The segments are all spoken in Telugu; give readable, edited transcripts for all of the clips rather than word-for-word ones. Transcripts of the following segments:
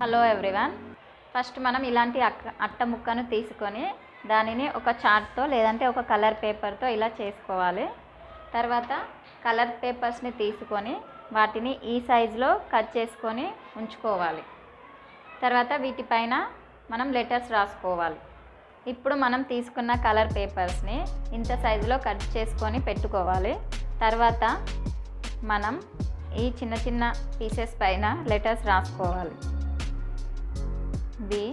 Hello everyone. ఫస్ట్ మనం ఇలాంటి అట్ట ముక్కను తీసుకొని దానిని ఒక చార్ట్తో లేదంటే ఒక కలర్ పేపర్తో ఇలా చేసుకోవాలి. తర్వాత కలర్ పేపర్స్ని తీసుకొని వాటిని ఈ సైజులో కట్ చేసుకొని ఉంచుకోవాలి. తర్వాత వీటిపైన మనం లెటర్స్ రాసుకోవాలి. ఇప్పుడు మనం తీసుకున్న కలర్ పేపర్స్ని ఇంత సైజులో కట్ చేసుకొని పెట్టుకోవాలి. తర్వాత మనం ఈ చిన్న చిన్న పీసెస్ పైన లెటర్స్ రాసుకోవాలి. బి,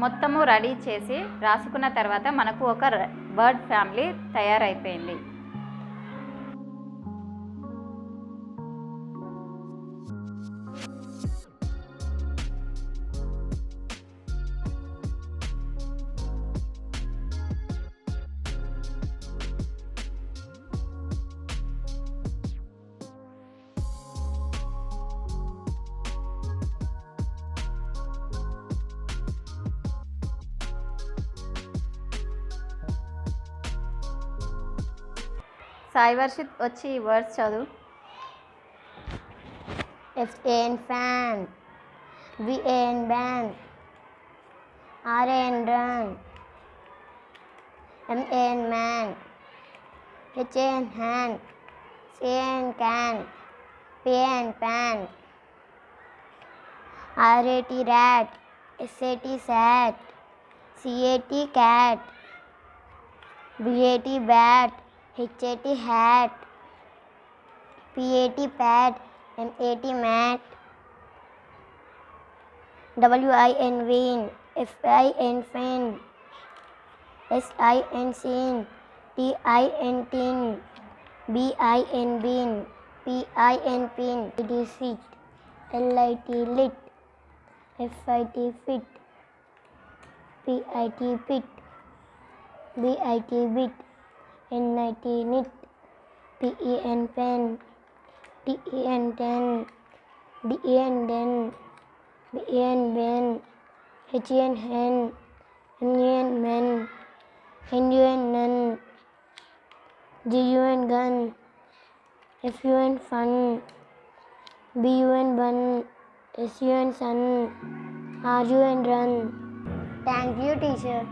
మొత్తము రెడీ చేసి రాసుకున్న తర్వాత మనకు ఒక బర్డ్ ఫ్యామిలీ తయారైపోయింది. సాయి వర్షిత్ వచ్చి ఈ వర్డ్స్ చదువు. FAN fan, VAN van, RAN run, MAN man, HAN hand, CAN can, PAN pan, RAT rat, SAT sat, CAT cat, BAT bat, HAT hat, PAT pat, MAT mat, WIN win, FIN fin, SIN sin, TIN tin, BIN bin, PIN pin, IT sit, LIT lit, FIT fit, PIT pit, BIT bit, NIT nit, PEN pen, TEN ten, DEN den, BEN ben, HEN hen, NUN men, NUN nun, GUN gun, FUN fun, BUN bun, SUN sun, RUN run. Thank you, teacher.